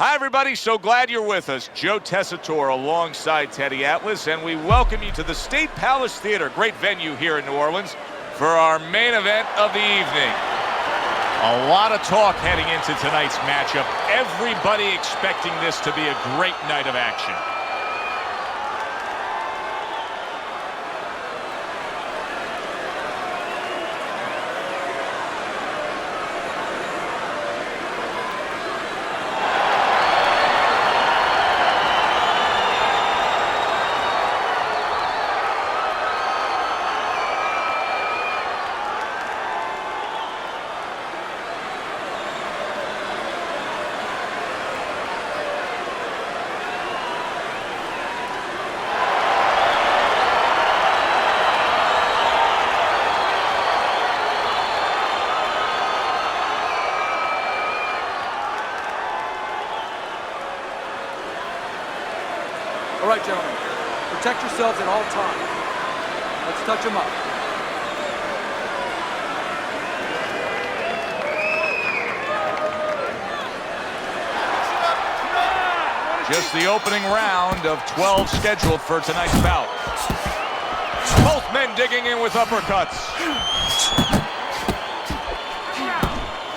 Hi, everybody. So glad you're with us. Joe Tessitore alongside Teddy Atlas, and we welcome you to the State Palace Theater, great venue here in New Orleans, for our main event of the evening. A lot of talk heading into tonight's matchup. Everybody expecting this to be a great night of action. All right, gentlemen, protect yourselves at all times. Let's touch them up. Just the opening round of 12 scheduled for tonight's bout. Both men digging in with uppercuts.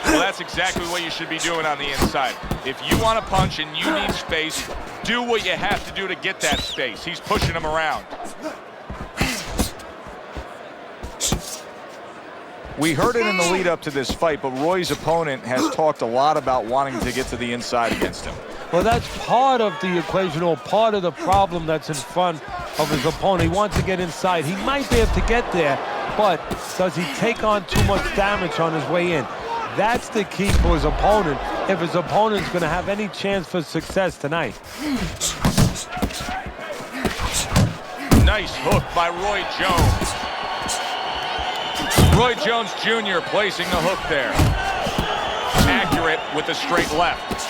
Well, that's exactly what you should be doing on the inside. If you want to punch and you need space, do what you have to do to get that space. He's pushing him around. We heard it in the lead up to this fight, but Roy's opponent has talked a lot about wanting to get to the inside against him. Well, that's part of the equation, or part of the problem that's in front of his opponent. He wants to get inside. He might be able to get there, but does he take on too much damage on his way in? That's the key for his opponent, if his opponent's going to have any chance for success tonight. Nice hook by Roy Jones. Roy Jones Jr. placing the hook there. Accurate with the straight left.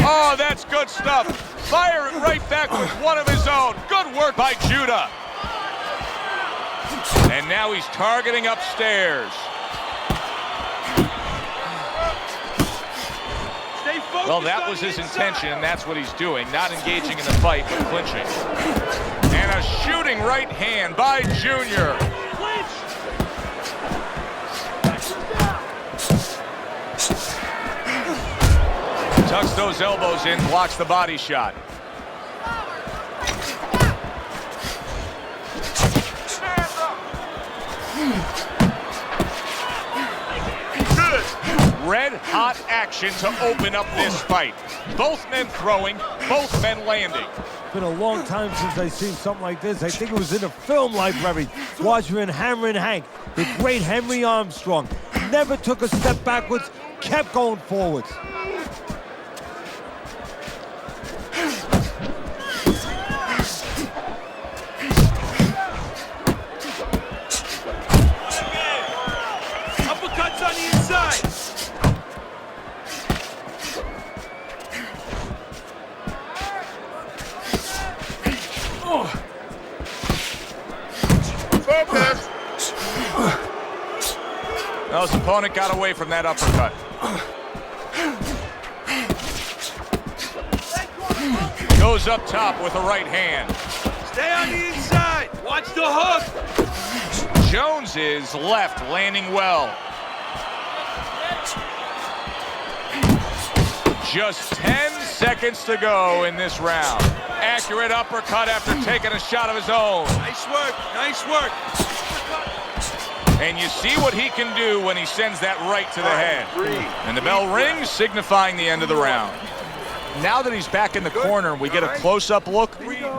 Oh, that's good stuff. Fire it right back with one of his own. Good work by Judah. And now he's targeting upstairs. Well, that was his intention, and that's what he's doing. Not engaging in the fight, but clinching. And a shooting right hand by Junior. Tucks those elbows in, blocks the body shot. Red hot action to open up this fight. Both men throwing, both men landing. It's been a long time since I've seen something like this. I think it was in a film library, watching Hammer and Hank. The great Henry Armstrong never took a step backwards, kept going forwards. Uppercuts on the inside. Focus. Well, his opponent got away from that uppercut. Goes up top with a right hand. Stay on the inside. Watch the hook. Jones is left, landing well. Just 10 seconds to go in this round. Accurate uppercut after taking a shot of his own. Nice work. Nice work. And you see what he can do when he sends that right to the head. And the bell rings, signifying the end of the round. Now that he's back in the corner, we get a close-up look.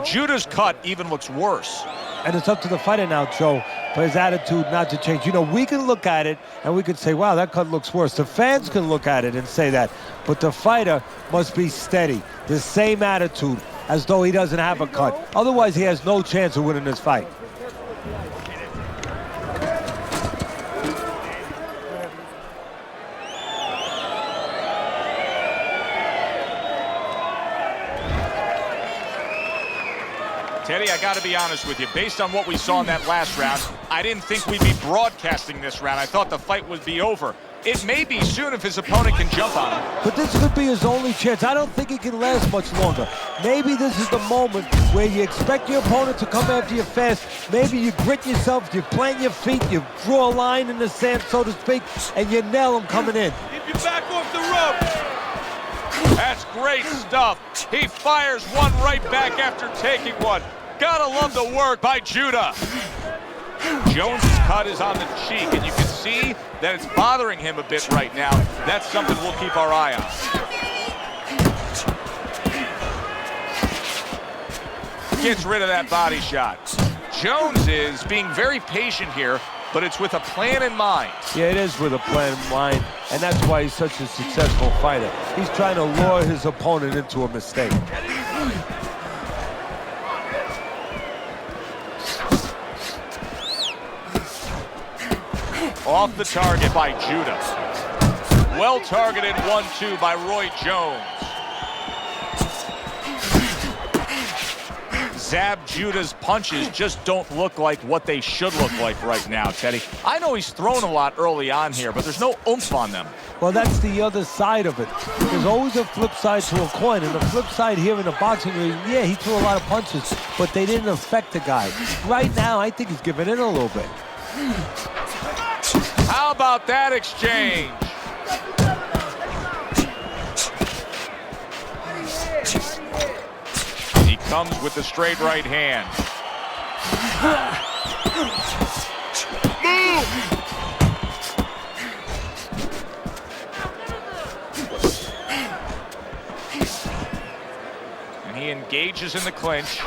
Judah's cut even looks worse. And it's up to the fighter now, Joe, for his attitude not to change. You know, we can look at it and we can say, wow, that cut looks worse. The fans can look at it and say that. But the fighter must be steady, the same attitude, as though he doesn't have a cut. Otherwise, he has no chance of winning this fight. Teddy, I got to be honest with you. Based on what we saw in that last round, I didn't think we'd be broadcasting this round. I thought the fight would be over. It may be soon if his opponent can jump on him. But this could be his only chance. I don't think it can last much longer. Maybe this is the moment where you expect your opponent to come after you fast. Maybe you grit yourself, you plant your feet, you draw a line in the sand, so to speak, and you nail him coming in. Keep your back off the rope. That's great stuff. He fires one right back after taking one. Gotta love the work by Judah. Jones' cut is on the cheek, and you can see that it's bothering him a bit right now. That's something we'll keep our eye on. Gets rid of that body shot. Jones is being very patient here, but it's with a plan in mind. Yeah, it is with a plan in mind, and that's why he's such a successful fighter. He's trying to lure his opponent into a mistake. Off the target by Judah. Well targeted 1-2 by Roy Jones. Zab Judah's punches just don't look like what they should look like right now, Teddy. I know he's thrown a lot early on here, but there's no oomph on them. Well, that's the other side of it. There's always a flip side to a coin, and the flip side here in the boxing ring, yeah, he threw a lot of punches, but they didn't affect the guy. Right now, I think he's giving in a little bit. How about that exchange? He comes with the straight right hand. And he engages in the clinch.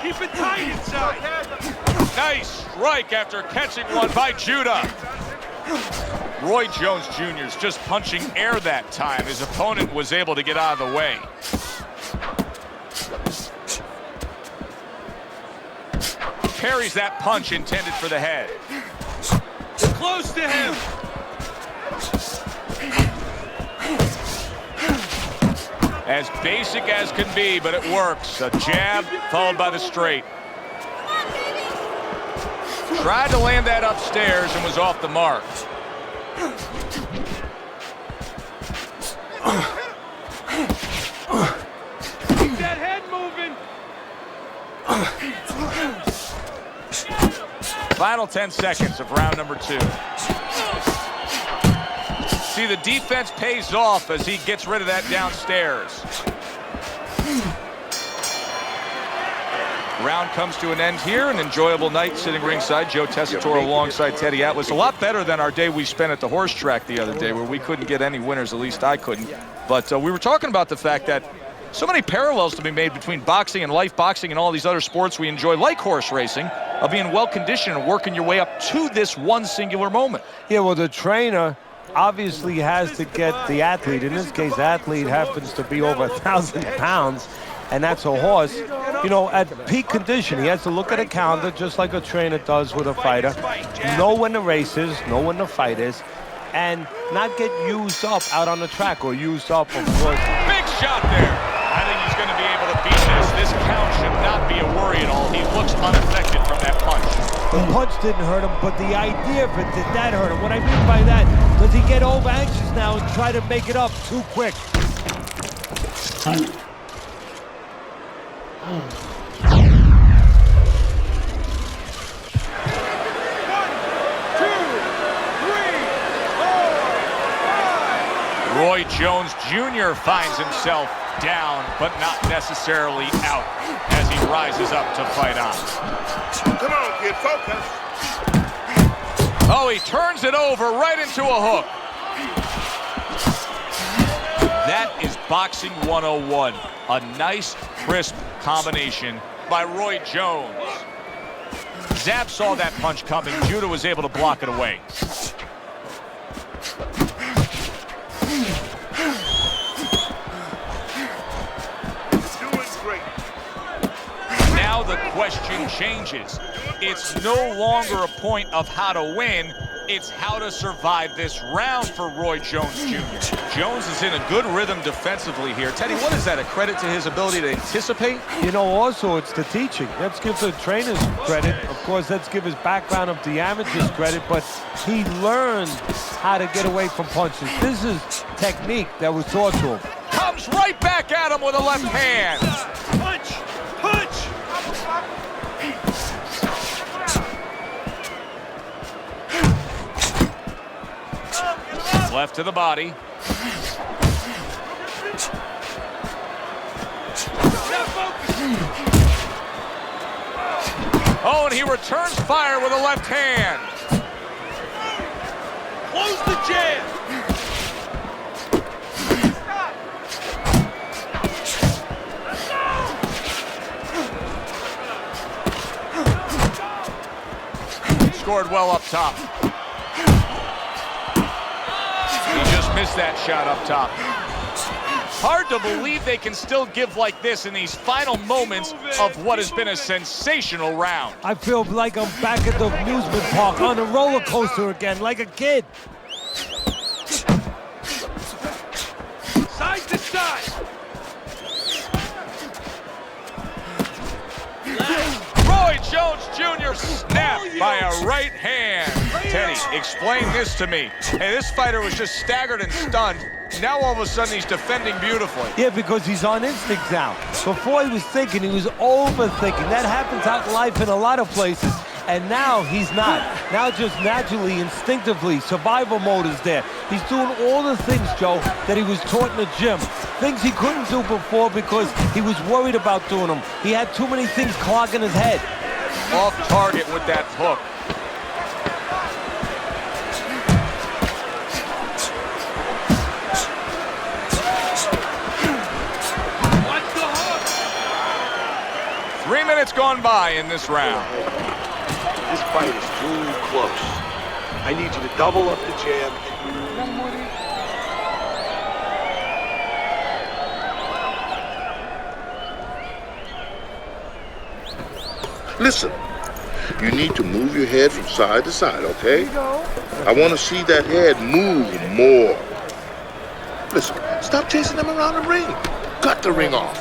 Keep it tight inside. Nice strike after catching one by Judah. Roy Jones Jr. is just punching air that time. His opponent was able to get out of the way. Parries that punch intended for the head. Close to him. As basic as can be, but it works. A jab followed by the straight. Tried to land that upstairs and was off the mark. Keep that head moving. Final 10 seconds of round number 2. See, the defense pays off as he gets rid of that downstairs. Round comes to an end here. An enjoyable night sitting ringside. Joe Tessitore alongside Teddy Atlas. A lot better than our day we spent at the horse track the other day, where we couldn't get any winners. At least I couldn't. But we were talking about the fact that so many parallels to be made between boxing and life boxing and all these other sports we enjoy, like horse racing, of being well conditioned and working your way up to this one singular moment. Yeah, well, the trainer obviously has to get the athlete. In this case, the athlete happens to be over 1,000 pounds, and that's a horse. You know, at peak condition, he has to look at a calendar just like a trainer does with a fighter, know when the race is, know when the fight is, and not get used up out on the track, or used up, of course. Big shot there. I think he's going to be able to beat this. This count should not be a worry at all. He looks unaffected from that punch. The punch didn't hurt him, but the idea of it, did that hurt him? What I mean by that, does he get over anxious now and try to make it up too quick? Roy Jones Jr. finds himself down, but not necessarily out, as he rises up to fight on. Come on, kid, focus. Oh, he turns it over right into a hook. That is boxing 101. A nice, crisp combination by Roy Jones. Zab saw that punch coming. Judah was able to block it away. Now the question changes. It's no longer a point of how to win. It's how to survive this round for Roy Jones Jr. Jones is in a good rhythm defensively here. Teddy, what is that, a credit to his ability to anticipate? You know, also, it's the teaching. Let's give the trainers credit. Of course, let's give his background of the amateurs credit, but he learned how to get away from punches. This is technique that was taught to him. Comes right back at him with a left hand. Punch! Punch! Left to the body. Oh, and he returns fire with a left hand. Close the jab! Scored well up top. He just missed that shot up top. Hard to believe they can still give like this in these final moments of what has been a sensational round. I feel like I'm back at the amusement park on a roller coaster again, like a kid. Side to side! Roy Jones Jr. snapped by a right hand. Teddy, explain this to me. Hey, this fighter was just staggered and stunned. Now all of a sudden he's defending beautifully. Yeah, because he's on instinct now. Before he was thinking, he was overthinking. That happens out in life in a lot of places. And now he's not. Now just naturally, instinctively, survival mode is there. He's doing all the things, Joe, that he was taught in the gym. Things he couldn't do before because he was worried about doing them. He had too many things clogging his head. Off target with that hook. Watch the hook! 3 minutes gone by in this round. This fight is too close. I need you to double up the jab. Listen, you need to move your head from side to side, okay? I want to see that head move more. Listen, stop chasing them around the ring. Cut the ring off.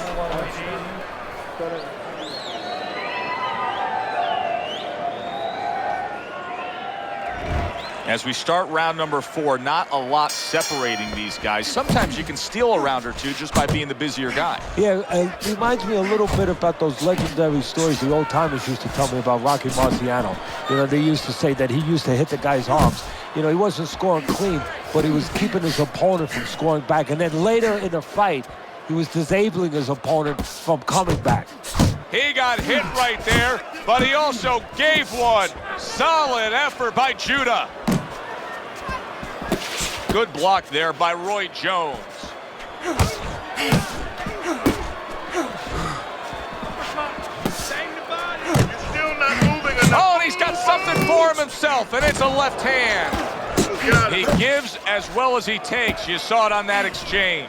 As we start round number 4, not a lot separating these guys. Sometimes you can steal a round or two just by being the busier guy. Yeah, it reminds me a little bit about those legendary stories the old-timers used to tell me about Rocky Marciano. You know, they used to say that he used to hit the guy's arms. You know, he wasn't scoring clean, but he was keeping his opponent from scoring back. And then later in the fight, he was disabling his opponent from coming back. He got hit right there, but he also gave one. Solid effort by Judah. Good block there by Roy Jones. Oh, and he's got something for him himself, and it's a left hand. He gives as well as he takes. You saw it on that exchange.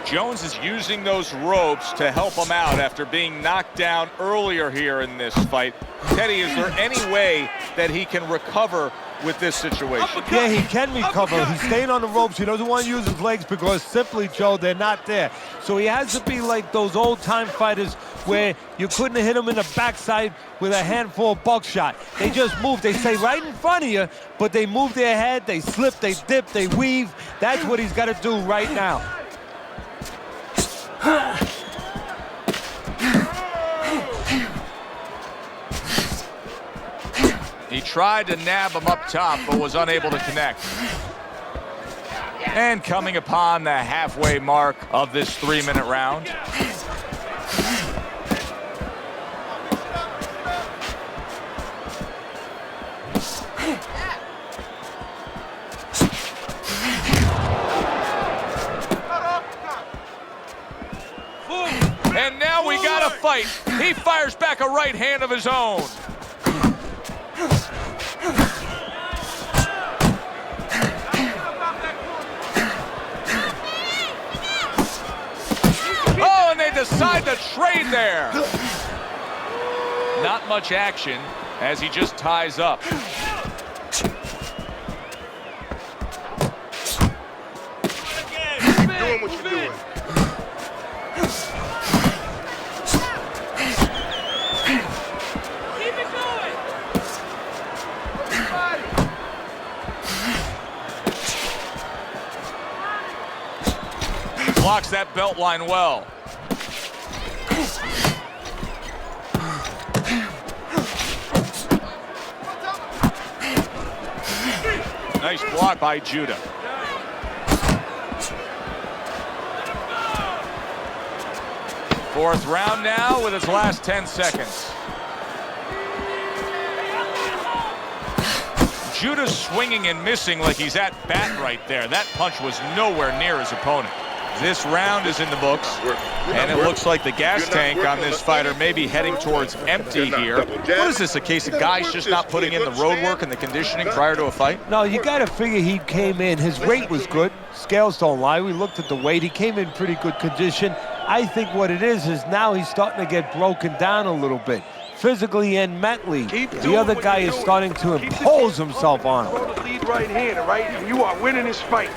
Jones is using those ropes to help him out after being knocked down earlier here in this fight. Teddy, is there any way that he can recover with this situation? Yeah, he can recover. He's staying on the ropes. He doesn't want to use his legs because simply, Joe, they're not there. So he has to be like those old-time fighters where you couldn't hit them in the backside with a handful of buckshot. They just move. They stay right in front of you, but they move their head, they slip, they dip, they weave. That's what he's got to do right now. He tried to nab him up top, but was unable to connect. And coming upon the halfway mark of this 3-minute round. And now we got a fight. He fires back a right hand of his own. Oh, and they decide to trade there. Not much action as he just ties up. blocks that belt line well. Nice block by Judah. Fourth round now with its last 10 seconds. Judah's swinging and missing like he's at bat right there. That punch was nowhere near his opponent. This round is in the books, and it looks like the gas tank on this fighter may be heading towards empty here. What is this, a case of guys just not putting in the road work and the conditioning prior to a fight? No, you got to figure he came in. His weight was good. Scales don't lie. We looked at the weight. He came in pretty good condition. I think what it is now he's starting to get broken down a little bit, physically and mentally. The other guy is starting to impose himself on him. Throw the lead right hand, all right? And you are winning this fight.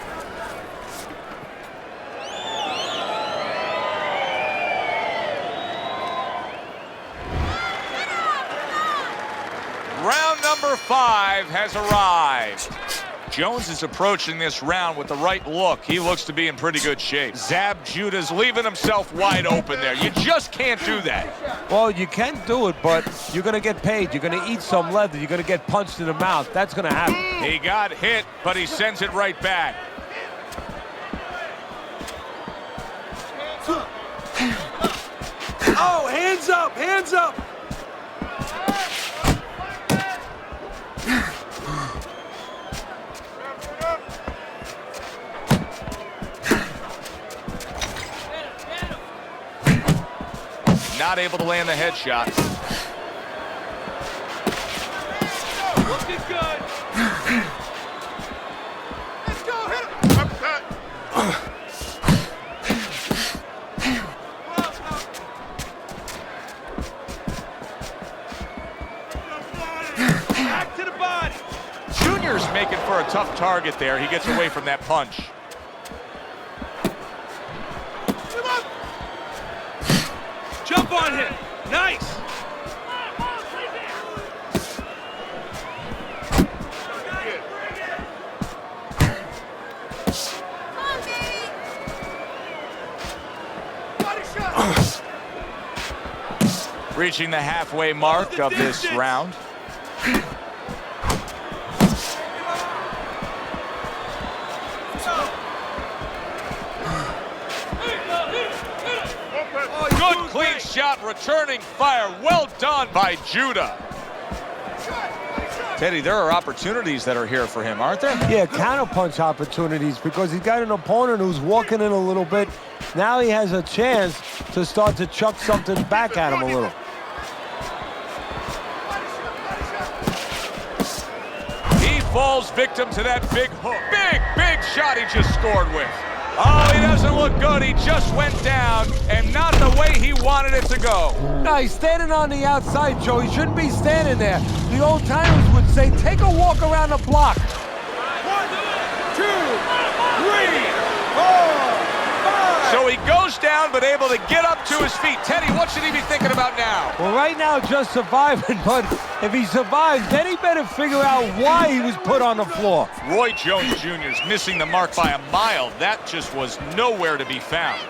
Round number 5 has arrived. Jones is approaching this round with the right look. He looks to be in pretty good shape. Zab Judah's leaving himself wide open there. You just can't do that. Well, you can do it, but you're going to get paid. You're going to eat some leather. You're going to get punched in the mouth. That's going to happen. He got hit, but he sends it right back. Oh, hands up, hands up. Not able to land the headshot. Looking good. Let's go, hit him. Back to the body. Junior's making for a tough target there. He gets away from that punch. Jump on him. Nice. Reaching the halfway mark of this round. Good clean shot, returning fire. Well done by Judah. Teddy, there are opportunities that are here for him, aren't there? Yeah, counterpunch opportunities, because he's got an opponent who's walking in a little bit. Now he has a chance to start to chuck something back at him a little. He falls victim to that big hook. Big shot he just scored with. Oh, he doesn't look good. He just went down, and not the way he wanted it to go. No, he's standing on the outside, Joe. He shouldn't be standing there. The old timers would say, take a walk around the block. 1, 2, 3, 4, 5. So he goes down, but able to get up to his feet. Teddy, what should he be thinking about now? Well, right now, just surviving, but if he survives, then he better figure out why he was put on the floor. Roy Jones Jr. is missing the mark by a mile. That just was nowhere to be found.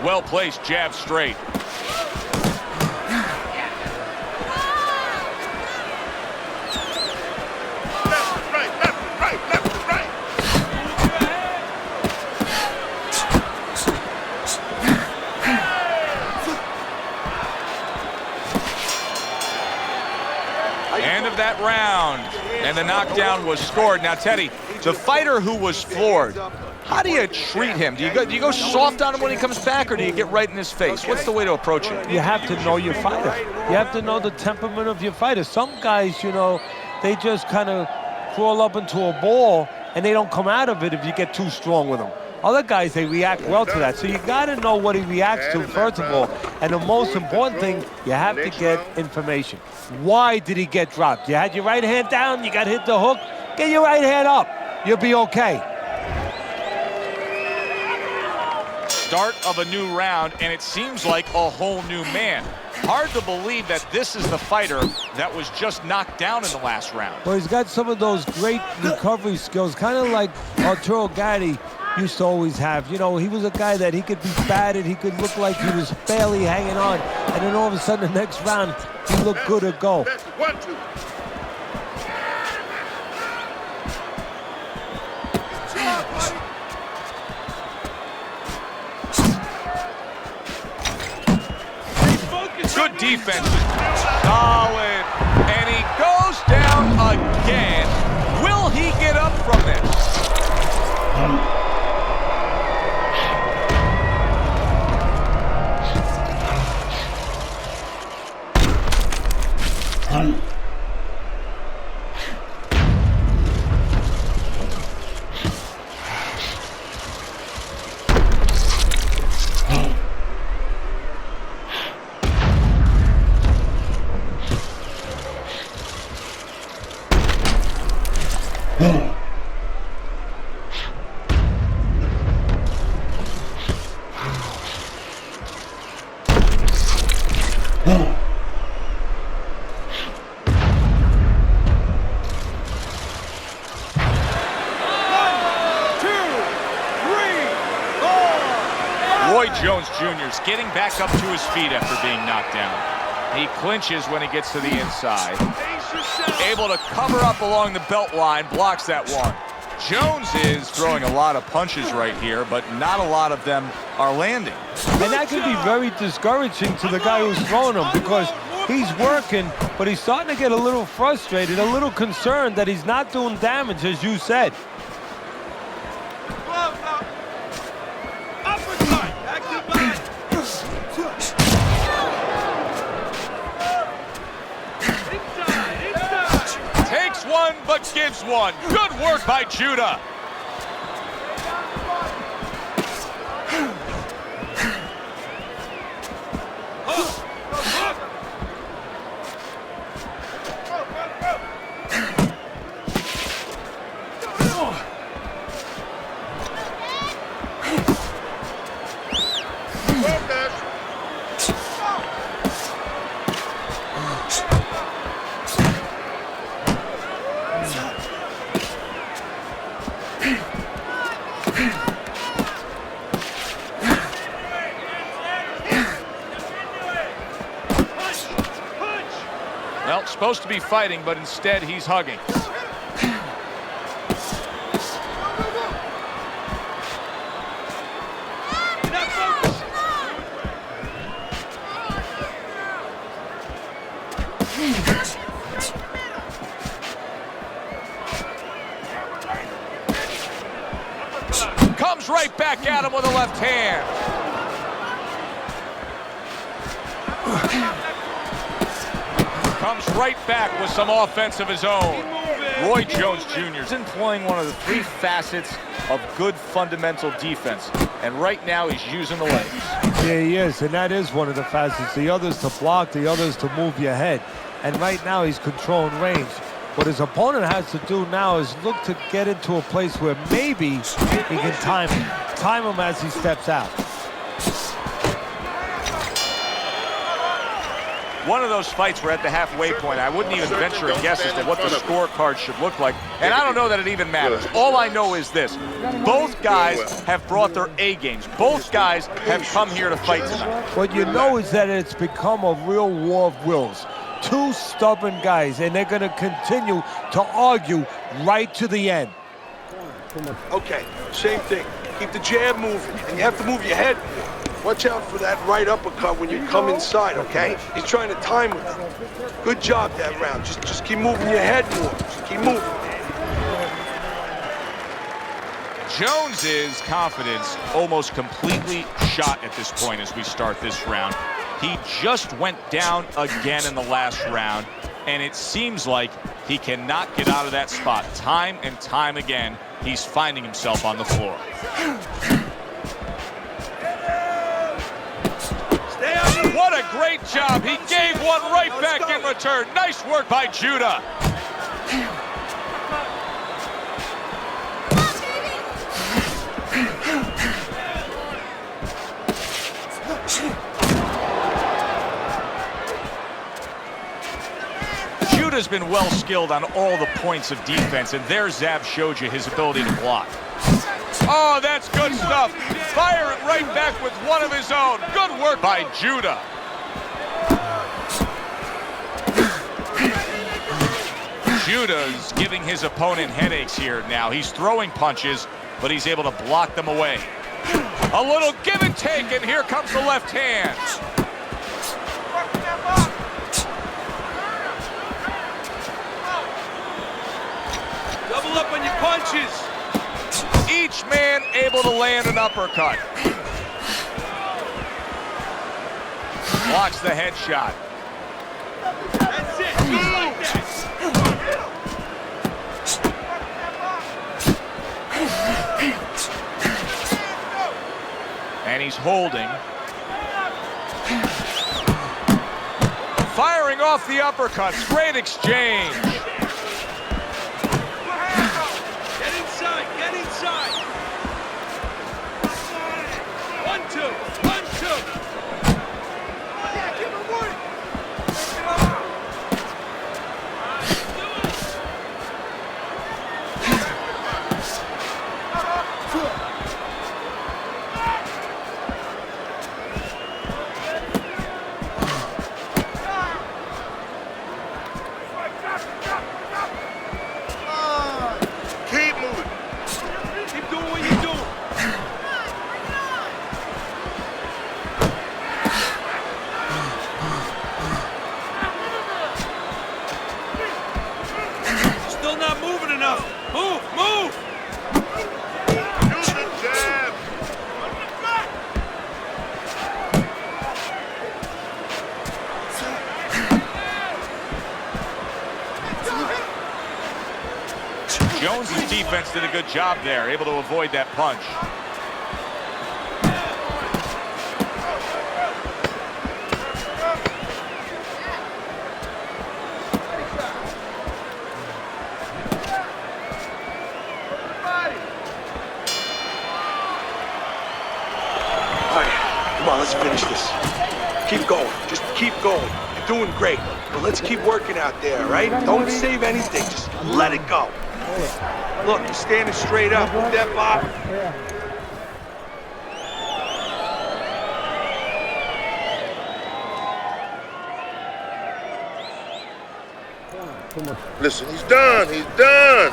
Well-placed jab straight. End of that round, and the knockdown was scored. Now, Teddy, the fighter who was floored, how do you treat him? Do you go soft on him when he comes back, or do you get right in his face? What's the way to approach it? You have to know your fighter. You have to know the temperament of your fighter. Some guys, you know, they just kind of crawl up into a ball, and they don't come out of it if you get too strong with them. Other guys, they react well to that. So you got to know what he reacts to, first of all. And the most important thing, you have to get information. Why did he get dropped? You had your right hand down, you got hit the hook, get your right hand up. You'll be okay. Start of a new round, and it seems like a whole new man. Hard to believe that this is the fighter that was just knocked down in the last round. Well, he's got some of those great recovery skills, kind of like Arturo Gatti used to always have. You know, he was a guy that he could be battered, he could look like he was barely hanging on, and then all of a sudden the next round, he looked good to go. 1, 2. Good defense. Solid. And he goes down again. Will he get up from this? Roy Jones Jr. is getting back up to his feet after being knocked down. He clinches when he gets to the inside. Able to cover up along the belt line, blocks that one. Jones is throwing a lot of punches right here, but not a lot of them are landing. And that can be very discouraging to the guy who's throwing them, because he's working, but he's starting to get a little frustrated, a little concerned that he's not doing damage, as you said. Takes one, but gives one. Good work by Judah. Well, supposed to be fighting, but instead he's hugging. Comes right back at him with a left hand. Comes right back with some offense of his own. Roy Jones Jr. is employing one of the three facets of good fundamental defense. And right now he's using the legs. Yeah, he is, and that is one of the facets. The other's to block, the other's to move your head. And right now he's controlling range. What his opponent has to do now is look to get into a place where maybe he can time him as he steps out. One of those fights were at the halfway point. I wouldn't even venture a guess as to what the scorecard should look like. And I don't know that it even matters. All I know is this. Both guys have brought their A games. Both guys have come here to fight tonight. What you know is that it's become a real war of wills. Two stubborn guys, and they're going to continue to argue right to the end. Okay, same thing. Keep the jab moving, and you have to move your head. Watch out for that right uppercut when you come inside, okay? He's trying to time with it. Good job that round. Just keep moving your head more. Just keep moving. Jones's confidence almost completely shot at this point as we start this round. He just went down again in the last round, and it seems like he cannot get out of that spot. Time and time again, he's finding himself on the floor. What a great job. He gave one right back in return. Nice work by Judah. been well skilled on all the points of defense, and there Zab showed you his ability to block. Oh, that's good stuff. Fire it right back with one of his own. Good work by Judah. Judah's giving his opponent headaches here now. He's throwing punches, but he's able to block them away. A little give and take, and here comes the left hand. Double up on your punches. Each man able to land an uppercut. Blocks the headshot. That's it, just like that. And he's holding. Firing off the uppercuts. Great exchange. Get inside, get inside. 1-2, 1-2. Yeah, give him one. Keep moving. Keep doing what you're doing. Still not moving enough. Move, move. Use the jab. Jones's defense did a good job there, able to avoid that punch. All right, come on, let's finish this. Keep going. Just keep going. You're doing great. But let's keep working out there, right? Don't save anything. Just let it go. Look, you're standing straight up. Move that bottom. Listen, he's done. He's done.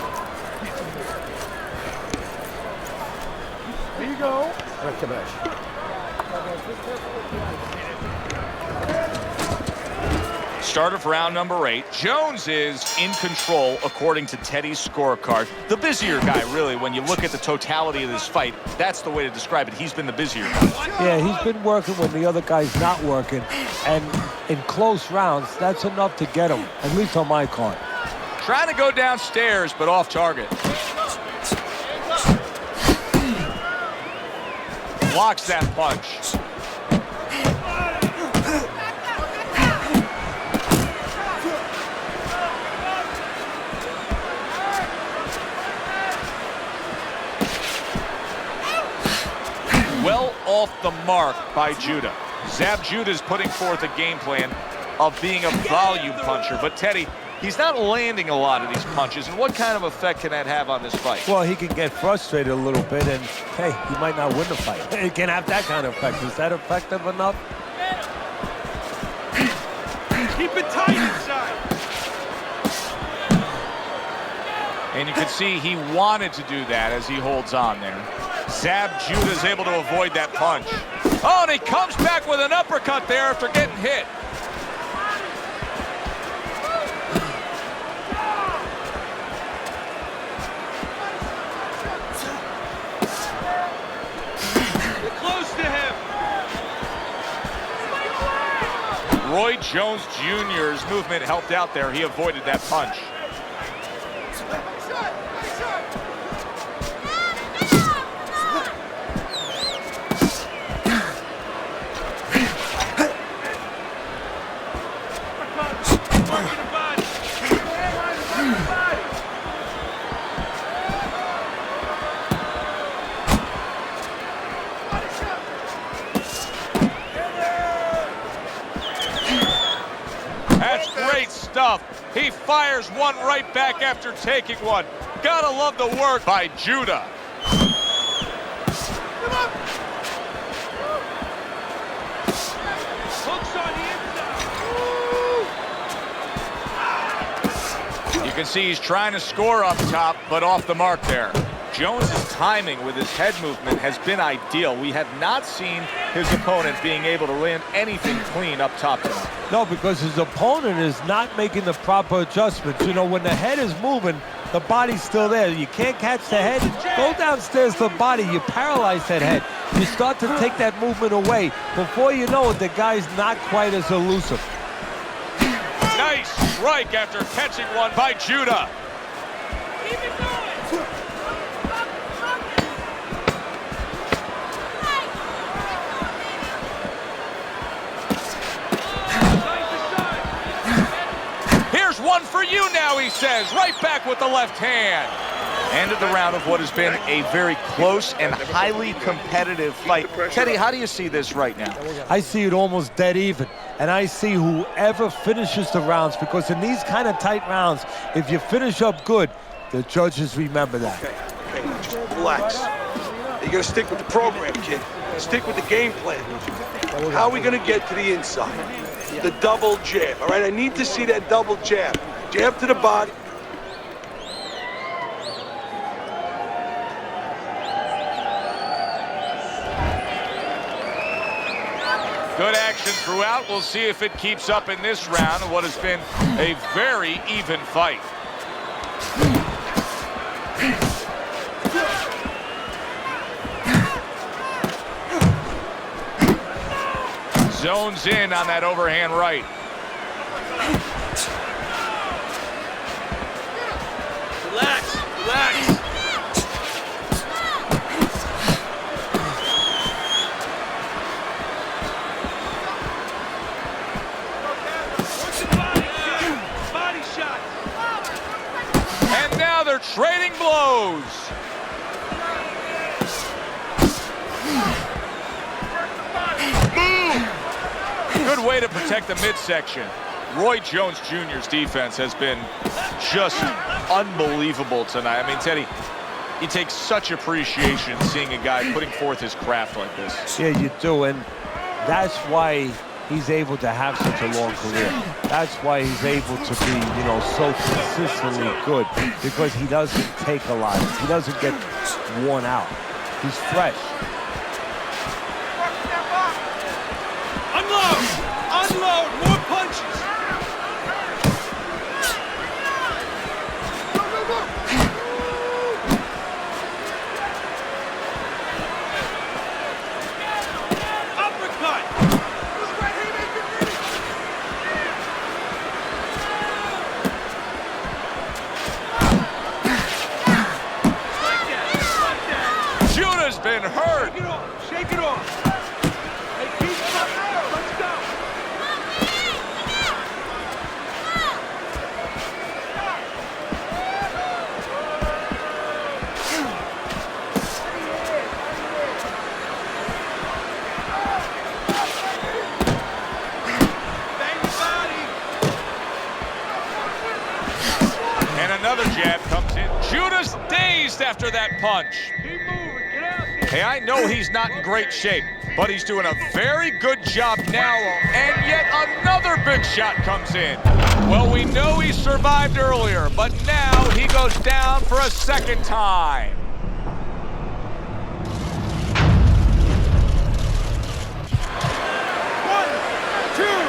Here you go. Start of round number 8. Jones is in control according to Teddy's scorecard. The busier guy, really, when you look at the totality of this fight, that's the way to describe it. He's been the busier guy. Yeah, he's been working when the other guy's not working. And in close rounds, that's enough to get him, at least on my card. Trying to go downstairs, but off target. Blocks that punch. Well off the mark by Judah. Zab Judah is putting forth a game plan of being a volume puncher. But Teddy, he's not landing a lot of these punches. And what kind of effect can that have on this fight? Well, he can get frustrated a little bit, and, hey, he might not win the fight. It can have that kind of effect. Is that effective enough? Keep it tight inside. And you can see he wanted to do that as he holds on there. Zab Judah is able to avoid that punch. Oh, and he comes back with an uppercut there after getting hit. Get close to him. Roy Jones Jr.'s movement helped out there. He avoided that punch. That's great stuff. He fires one right back after taking one. Gotta love the work by Judah. Hooks on the inside. You can see he's trying to score up top, but off the mark there. Jones's timing with his head movement has been ideal. We have not seen his opponent being able to land anything clean up top tonight. No, because his opponent is not making the proper adjustments. You know, when the head is moving, the body's still there. You can't catch the head. Go downstairs to the body. You paralyze that head. You start to take that movement away. Before you know it, the guy's not quite as elusive. Nice strike after catching one by Judah. Keep it going. Here's one for you now, he says. Right back with the left hand. End of the round of what has been a very close and highly competitive fight. Teddy, how do you see this right now? I see it almost dead even. And I see whoever finishes the rounds, because in these kind of tight rounds, if you finish up good, the judges remember that. Okay, just relax. You gotta stick with the program, kid. Stick with the game plan. How are we gonna get to the inside? The double jab, all right? I need to see that double jab. Jab to the body. Good action throughout. We'll see if it keeps up in this round of what has been a very even fight. Zones in on that overhand right. Relax, relax. Body shot. And now they're trading blows. Good way to protect the midsection. Roy Jones Jr.'s defense has been just unbelievable tonight. I mean, Teddy, you take such appreciation seeing a guy putting forth his craft like this. Yeah, you do, and that's why he's able to have such a long career. That's why he's able to be, you know, so consistently good, because he doesn't take a lot. He doesn't get worn out. He's fresh. Unload! Unload! More punches! Uppercut! Judah's been hurt. Shake it off! Shake it off! Hey, keep it up! Let's go! And another jab comes in. Judah's dazed after that punch. Keep moving! Get out there! Hey, I know he's not in great shape, but he's doing a very good job now, and yet another big shot comes in. Well, we know he survived earlier, but now he goes down for a second time. One, two,